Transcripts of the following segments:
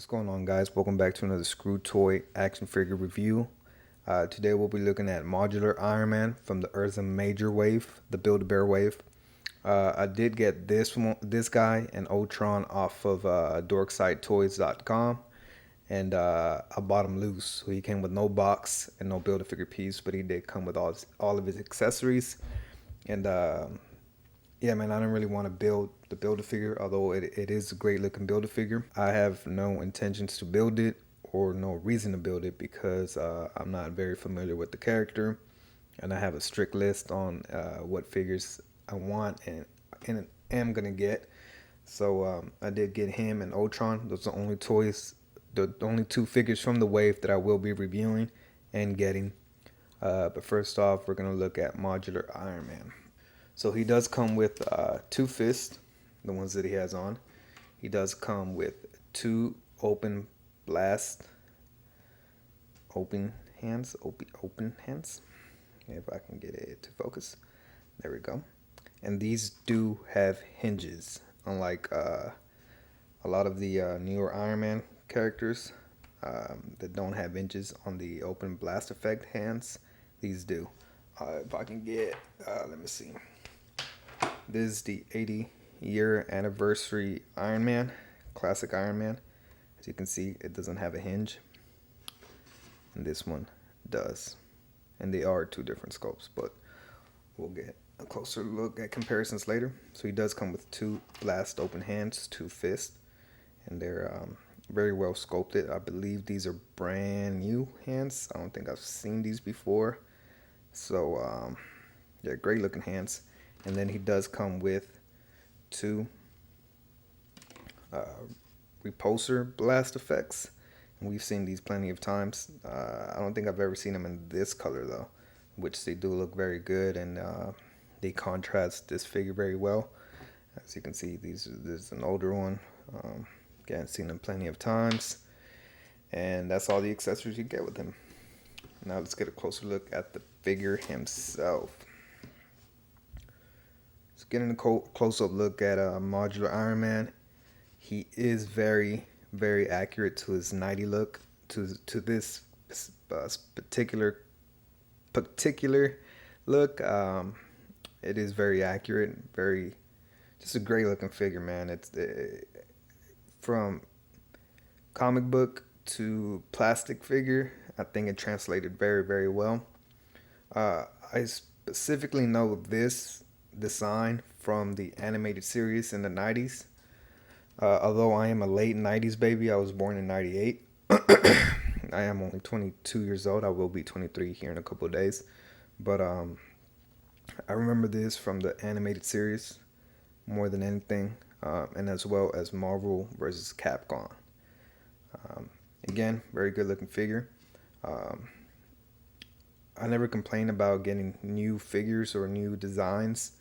What's going on, guys? Welcome back to another Screw Toy action figure review. Today we'll be looking at Modular Iron Man from the Ursa Major wave, the Build-A-Bear wave. I did get this guy and Ultron off of dorksidetoys.com, and I bought him loose. So he came with no box and no Build-A-Figure piece, but he did come with all of his accessories. And yeah, man, I don't really want to build the Build-A-Figure, although it is a great looking Build-A-Figure. I have no intentions to build it or no reason to build it because I'm not very familiar with the character, and I have a strict list on what figures I want and am gonna get. So I did get him and Ultron. Those are the only toys, the only two figures from the wave that I will be reviewing and getting. But first off, we're gonna look at Modular Iron Man. So he does come with two fists, the ones that he has on. He does come with two open hands. If I can get it to focus. There we go. And these do have hinges, unlike a lot of the newer Iron Man characters that don't have hinges on the open blast effect hands. These do. If I can get, let me see. This is the 80-year anniversary Iron Man, classic Iron Man. As you can see, it doesn't have a hinge, and this one does. And they are two different sculpts, but we'll get a closer look at comparisons later. So he does come with two blast open hands, two fists, and they're very well sculpted. I believe these are brand new hands. I don't think I've seen these before. So yeah, great looking hands. And then he does come with two repulsor blast effects. And we've seen these plenty of times. I don't think I've ever seen them in this color though, which they do look very good, and they contrast this figure very well. As you can see, this is an older one. Again, seen them plenty of times. And that's all the accessories you get with him. Now let's get a closer look at the figure himself. Getting a close-up look at Modular Iron Man. He is very, very accurate to his 90 look, to this particular look. It is very accurate, very, just a great looking figure, man. It's from comic book to plastic figure. I think it translated very, very well. I specifically know this design from the animated series in the 90s. Although I am a late 90s baby, I was born in 98. I am only 22 years old. I will be 23 here in a couple of days. But I remember this from the animated series more than anything, and as well as Marvel versus Capcom. Again, very good looking figure. I never complain about getting new figures or new designs,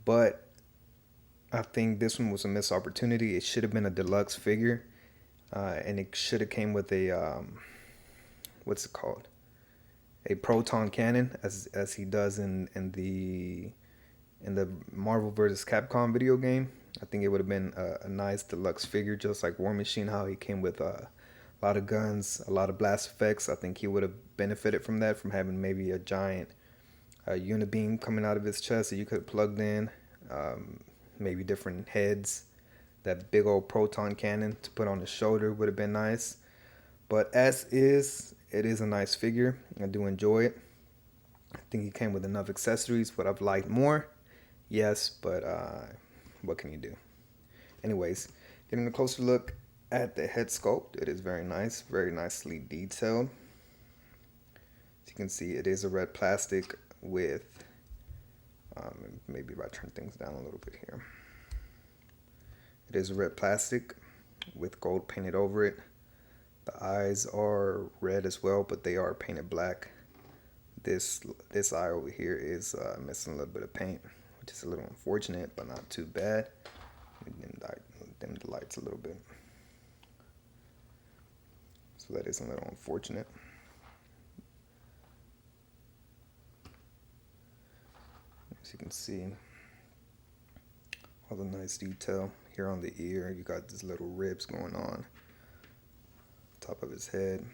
but I think this one was a missed opportunity. It should have been a deluxe figure, and it should have came with a what's it called? A proton cannon, as he does in the Marvel vs. Capcom video game. I think it would have been a nice deluxe figure, just like War Machine, how he came with a lot of guns, a lot of blast effects. I think he would have benefited from that, from having maybe a giant unibeam coming out of his chest that you could have plugged in, maybe different heads. That big old proton cannon to put on his shoulder would have been nice. But as is, it is a nice figure. I do enjoy it. I think he came with enough accessories. Would I've liked more? Yes, but what can you do? Anyways, getting a closer look at the head sculpt. It is very nice, very nicely detailed. As you can see, it is a red plastic with, maybe if I turn things down a little bit here. It is a red plastic with gold painted over it. The eyes are red as well, but they are painted black. This eye over here is missing a little bit of paint, which is a little unfortunate, but not too bad. Dim the lights a little bit. So that is a little unfortunate. As you can see, all the nice detail here on the ear. You got these little ribs going on. top of his head.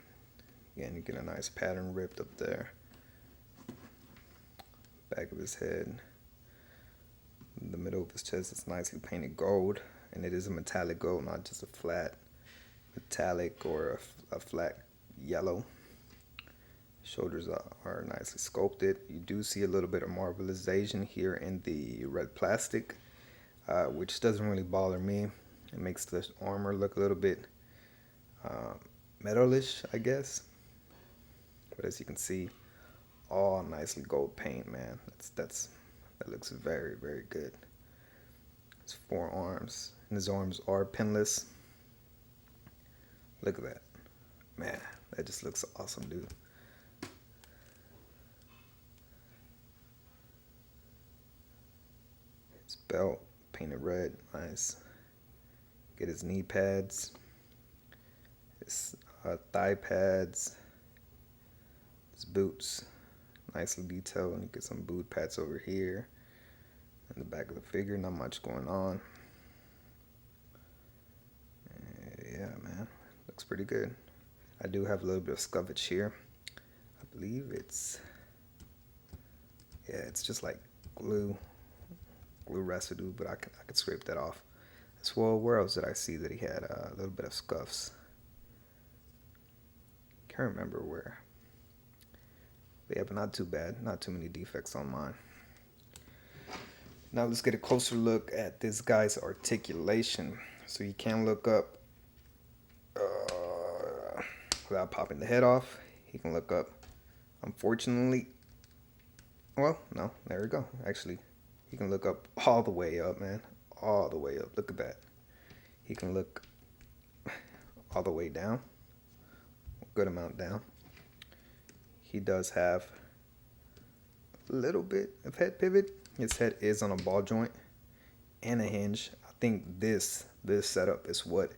Again, you get a nice pattern ripped up there. Back of his head. The middle of his chest is nicely painted gold, and it is a metallic gold, not just a flat metallic or a flat yellow. Shoulders are nicely sculpted. You do see a little bit of marbleization here in the red plastic, which doesn't really bother me. It makes the armor look a little bit metalish, I guess. But as you can see, all nicely gold paint, man. That looks very, very good. His forearms and his arms are pinless. Look at that, man. That just looks awesome, dude. His belt painted red, nice. Get his knee pads, his thigh pads, his boots, nicely detailed, and you get some boot pads over here. In the back of the figure, not much going on. Yeah, man, looks pretty good. I do have a little bit of scuffage here. I believe it's just like glue residue, but I could scrape that off. As well, where else did I see that he had a little bit of scuffs? Can't remember where. But yeah, but not too bad. Not too many defects on mine. Now let's get a closer look at this guy's articulation. So you can look up, without popping the head off, he can look up, unfortunately, well, no, there we go. Actually, he can look up all the way up, man. All the way up. Look at that. He can look all the way down. A good amount down. He does have a little bit of head pivot. His head is on a ball joint and a hinge. I think this setup is what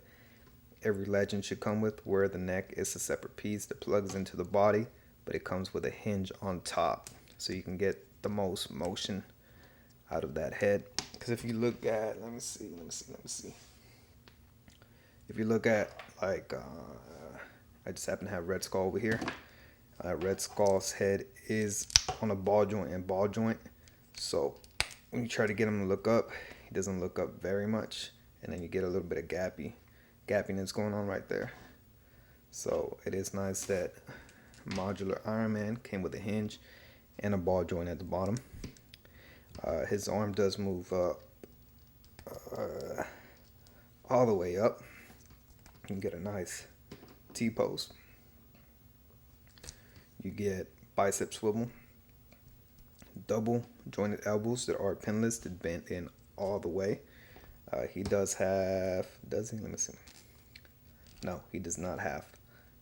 every legend should come with, where the neck is a separate piece that plugs into the body, but it comes with a hinge on top, so you can get the most motion out of that head. Because if you look at, let me see. If you look at, like, I just happen to have Red Skull over here. Red Skull's head is on a ball joint, so when you try to get him to look up, he doesn't look up very much, and then you get a little bit of gappiness going on right there. So it is nice that Modular Iron Man came with a hinge and a ball joint at the bottom. His arm does move up, all the way up. You can get a nice T-pose. You get bicep swivel, double jointed elbows that are pinless that bend in all the way. He does have, does he? Let me see. No, he does not have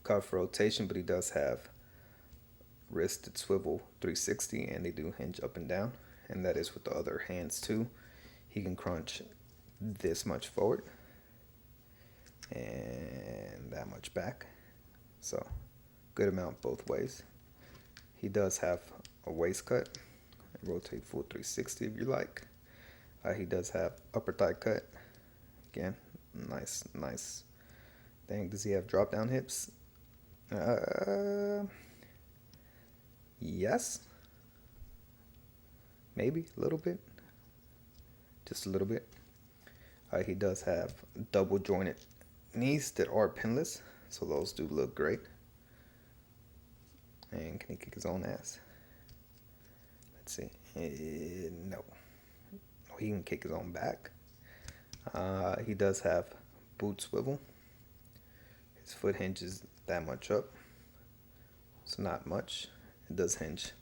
cuff rotation, but he does have wristed swivel 360, and they do hinge up and down, and that is with the other hands too. He can crunch this much forward and that much back, so good amount both ways. He does have a waist cut, rotate full 360 if you like. He does have upper thigh cut. Again, nice thing. Does he have drop down hips? Yes. Maybe a little bit. Just a little bit. He does have double jointed knees that are pinless, so those do look great. And can he kick his own ass? Let's see. No. He can kick his own back. He does have boot swivel. His foot hinges that much up, so not much. It does hinge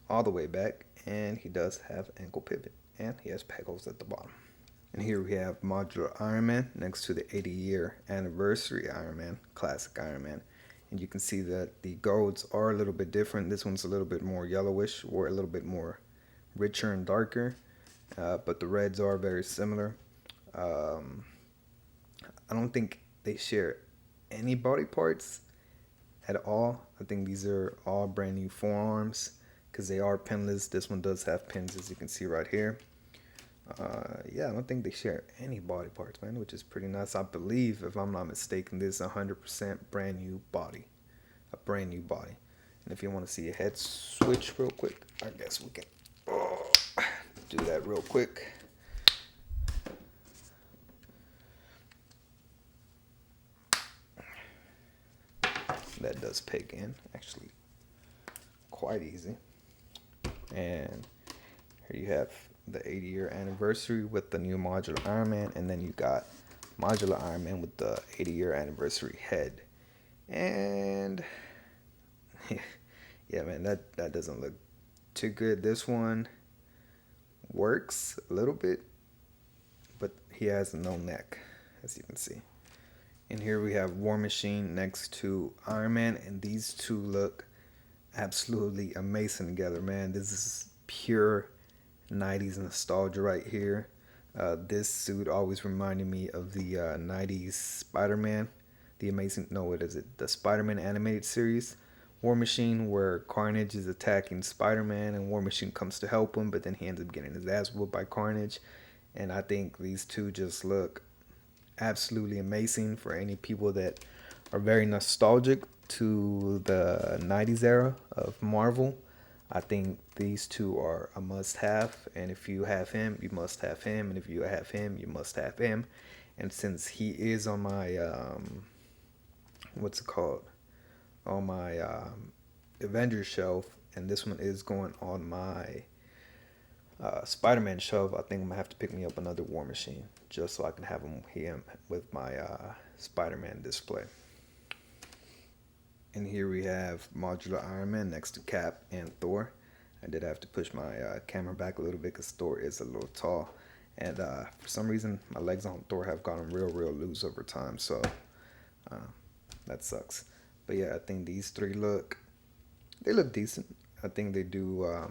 all the way back, and he does have ankle pivot, and he has peg holes at the bottom. And here we have Modular Iron Man next to the 80-year anniversary Iron Man, classic Iron Man. And you can see that the golds are a little bit different. This one's a little bit more yellowish, or a little bit more richer and darker. But the reds are very similar. I don't think they share any body parts at all. I think these are all brand new forearms because they are pinless. This one does have pins, as you can see right here. Yeah, I don't think they share any body parts, man, which is pretty nice. I believe, if I'm not mistaken, this is 100% brand new body, a brand new body. And if you want to see a head switch real quick, I guess we can do that real quick. That does peg in, actually, quite easy. And here you have the 80-year anniversary with the new modular Iron Man, and then you got modular Iron Man with the 80-year anniversary head. And yeah, man, that doesn't look too good. This one works a little bit, but he has no neck, as you can see. And here we have War Machine next to Iron Man, and these two look absolutely amazing together, man. This is pure 90s nostalgia right here. This suit always reminded me of the 90s Spider-Man, the Spider-Man animated series, War Machine, where Carnage is attacking Spider-Man and War Machine comes to help him, but then he ends up getting his ass whooped by Carnage. And I think these two just look absolutely amazing for any people that are very nostalgic to the 90s era of Marvel. I think these two are a must-have, and if you have him, you must have him, and if you have him, you must have him. And since he is on my on my Avengers shelf, and this one is going on my Spider-Man shelf, I think I'm gonna have to pick me up another War Machine just so I can have him with my Spider-Man display. And here we have modular Iron Man next to Cap and Thor. I did have to push my camera back a little bit because Thor is a little tall, and for some reason my legs on Thor have gotten real loose over time, so that sucks. But yeah, I think these three look decent. I think they do. I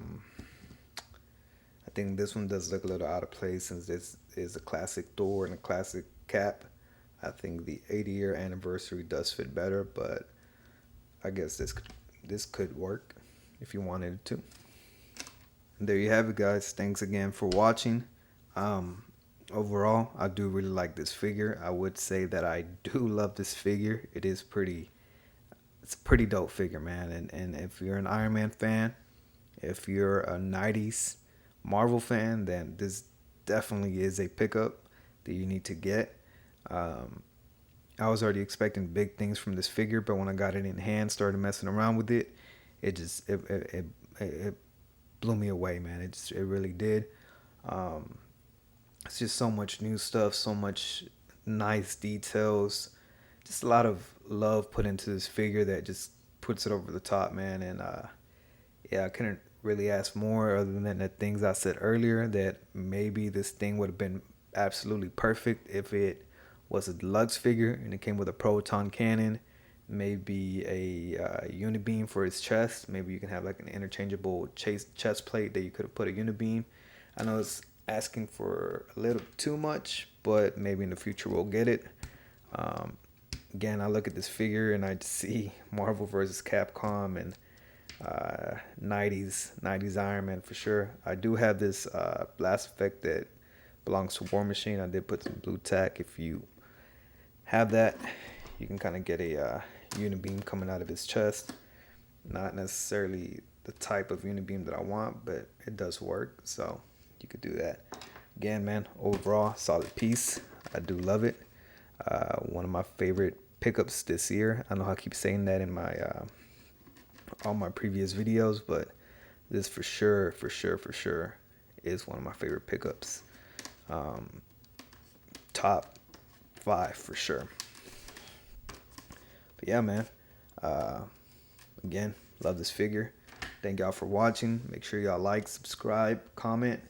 think this one does look a little out of place since this is a classic Thor and a classic Cap. I think the 80-year anniversary does fit better, but I guess this could work if you wanted it to. And there you have it, guys. Thanks again for watching. Overall, I do really like this figure. I would say that I do love this figure. It's a pretty dope figure, man. And if you're an Iron Man fan, if you're a 90s Marvel fan, then this definitely is a pickup that you need to get. I was already expecting big things from this figure, but when I got it in hand, started messing around with it, it blew me away, man. It really did. It's just so much new stuff, so much nice details, just a lot of love put into this figure that just puts it over the top, man. And yeah, I couldn't really ask more other than the things I said earlier, that maybe this thing would have been absolutely perfect if it was a deluxe figure and it came with a proton cannon, maybe a unibeam for its chest. Maybe you can have like an interchangeable chest plate that you could have put a unibeam. I know it's asking for a little too much, but maybe in the future we'll get it. Again, I look at this figure and I see Marvel versus Capcom and 90s Iron Man for sure. I do have this blast effect that belongs to War Machine. I did put some blue tack. If you have that, you can kind of get a unibeam coming out of his chest. Not necessarily the type of unibeam that I want, but it does work, so you could do that. Again, man, overall solid piece. I do love it. One of my favorite pickups this year. I know I keep saying that in my all my previous videos, but this for sure is one of my favorite pickups. Top 5 for sure. But yeah, man, again, love this figure. Thank y'all for watching. Make sure y'all like, subscribe, comment.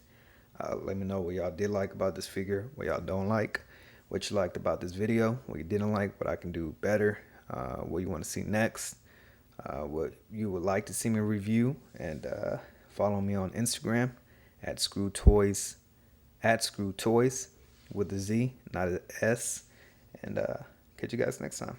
Let me know what y'all did like about this figure, what y'all don't like, what you liked about this video, what you didn't like, what I can do better, what you want to see next, what you would like to see me review. And follow me on Instagram at ScrewToys, with a Z, not an S. And catch you guys next time.